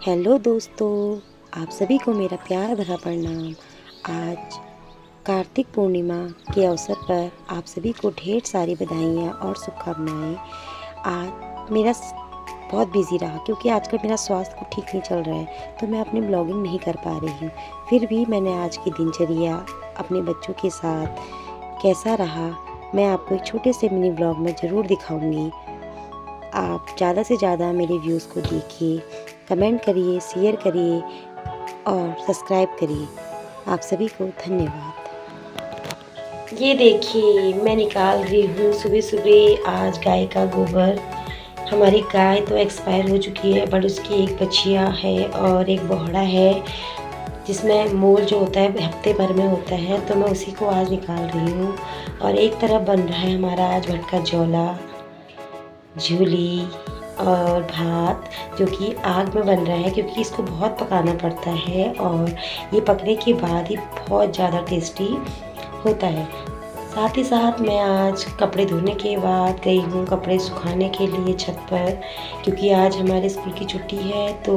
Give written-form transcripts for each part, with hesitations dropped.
Hello दोस्तों, आप सभी को मेरा प्यार भरा प्रणाम। आज कार्तिक पूर्णिमा के अवसर पर आप सभी को ढेर सारी बधाइयाँ और शुभकामनाएँ। आज बहुत बिज़ी रहा क्योंकि आजकल मेरा स्वास्थ्य को ठीक नहीं चल रहा है, तो मैं अपनी ब्लॉगिंग नहीं कर पा रही हूँ। फिर भी मैंने आज की दिनचर्या अपने बच्चों के साथ कैसा रहा, मैं आपको एक छोटे से मिनी ब्लॉग में ज़रूर दिखाऊंगी। आप ज़्यादा से ज़्यादा मेरे व्यूज़ को देखिए, कमेंट करिए, शेयर करिए और सब्सक्राइब करिए। आप सभी को धन्यवाद। ये देखिए, मैं निकाल रही हूँ सुबह सुबह आज गाय का गोबर। हमारी गाय तो एक्सपायर हो चुकी है, बट उसकी एक बछिया है और एक बोहड़ा है जिसमें मोल जो होता है हफ्ते भर में होता है, तो मैं उसी को आज निकाल रही हूँ। और एक तरफ बन रहा है हमारा आज भटका जौला, झूली और भात, जो कि आग में बन रहा है क्योंकि इसको बहुत पकाना पड़ता है और ये पकने के बाद ही बहुत ज़्यादा टेस्टी होता है। साथ ही साथ मैं आज कपड़े धोने के बाद गई हूँ कपड़े सुखाने के लिए छत पर, क्योंकि आज हमारे स्कूल की छुट्टी है तो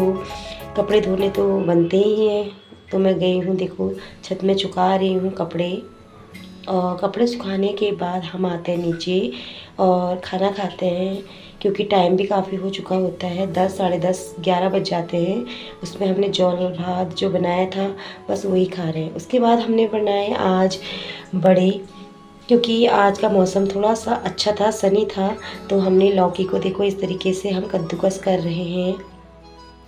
कपड़े धोने तो बनते ही हैं। तो मैं गई हूँ, देखो छत में सुखा रही हूँ कपड़े। और कपड़े सुखाने के बाद हम आते हैं नीचे और खाना खाते हैं, क्योंकि टाइम भी काफ़ी हो चुका होता है, 10 साढ़े 10 11 बज जाते हैं। उसमें हमने जौल भात जो बनाया था बस वही खा रहे हैं। उसके बाद हमने बनाए आज बड़े, क्योंकि आज का मौसम थोड़ा सा अच्छा था, सनी था। तो हमने लौकी को देखो इस तरीके से हम कद्दूकस कर रहे हैं।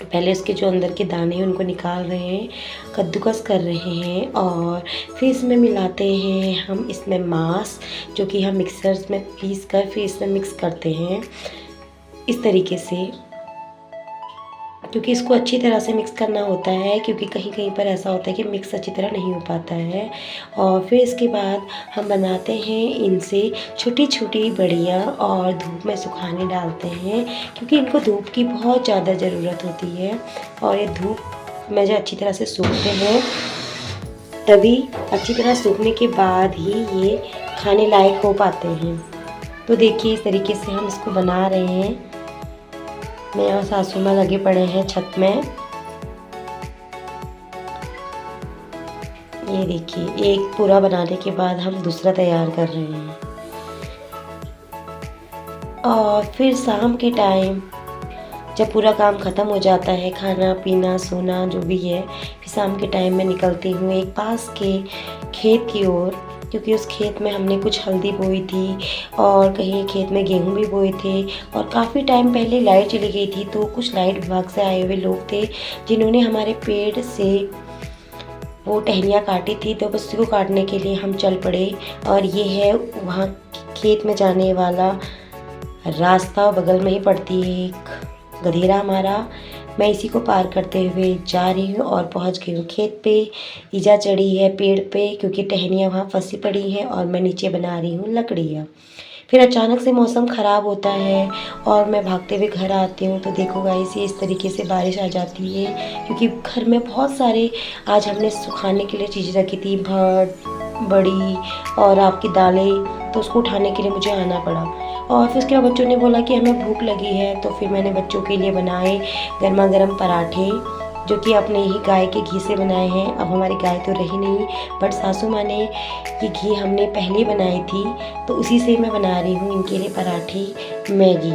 पहले उसके जो अंदर के दाने हैं उनको निकाल रहे हैं, कद्दूकस कर रहे हैं और फिर इसमें मिलाते हैं हम इसमें मांस, जो कि हम मिक्सर में पीस कर फिर इसमें मिक्स करते हैं इस तरीके से, क्योंकि इसको अच्छी तरह से मिक्स करना होता है, क्योंकि कहीं कहीं पर ऐसा होता है कि मिक्स अच्छी तरह नहीं हो पाता है। और फिर इसके बाद हम बनाते हैं इनसे छोटी छोटी बड़ियाँ और धूप में सुखाने डालते हैं, क्योंकि इनको धूप की बहुत ज़्यादा ज़रूरत होती है। और ये धूप में जो अच्छी तरह से सूखते हैं, तभी अच्छी तरह सूखने के बाद ही ये खाने लायक हो पाते हैं। तो देखिए इस तरीके से हम इसको बना रहे हैं। मैं और सासू माँ लगे पड़े हैं छत में। ये देखिए, एक पूरा बनाने के बाद हम दूसरा तैयार कर रहे हैं। और फिर शाम के टाइम जब पूरा काम ख़त्म हो जाता है, खाना पीना सोना जो भी है, फिर शाम के टाइम में निकलती हूँ एक पास के खेत की ओर, क्योंकि उस खेत में हमने कुछ हल्दी बोई थी और कहीं खेत में गेहूं भी बोए थे। और काफ़ी टाइम पहले लाइट चली गई थी, तो कुछ लाइट विभाग से आए हुए लोग थे जिन्होंने हमारे पेड़ से वो टहनियाँ काटी थी, तो बस उसी को काटने के लिए हम चल पड़े। और ये है वहाँ खेत में जाने वाला रास्ता, बगल में ही पड़ती है एक गधेरा हमारा। मैं इसी को पार करते हुए जा रही हूँ और पहुँच गई हूँ खेत पे। ईजा चढ़ी है पेड़ पे, क्योंकि टहनियाँ वहाँ फंसी पड़ी हैं और मैं नीचे बना रही हूँ लकड़ियाँ। फिर अचानक से मौसम ख़राब होता है और मैं भागते हुए घर आती हूँ, तो देखो गाइस ये इस तरीके से बारिश आ जाती है, क्योंकि घर में बहुत सारे आज हमने सुखाने के लिए चीज़ें रखी थी, भट बड़ी और आपकी दालें, तो उसको उठाने के लिए मुझे आना पड़ा। और फिर उसके बाद बच्चों ने बोला कि हमें भूख लगी है, तो फिर मैंने बच्चों के लिए बनाए गर्मा गर्म पराठे, जो कि अपने ही गाय के घी से बनाए हैं। अब हमारी गाय तो रही नहीं, बट सासू माँ ने ये घी हमने पहले बनाई थी, तो उसी से मैं बना रही हूँ इनके लिए पराठे मैगी।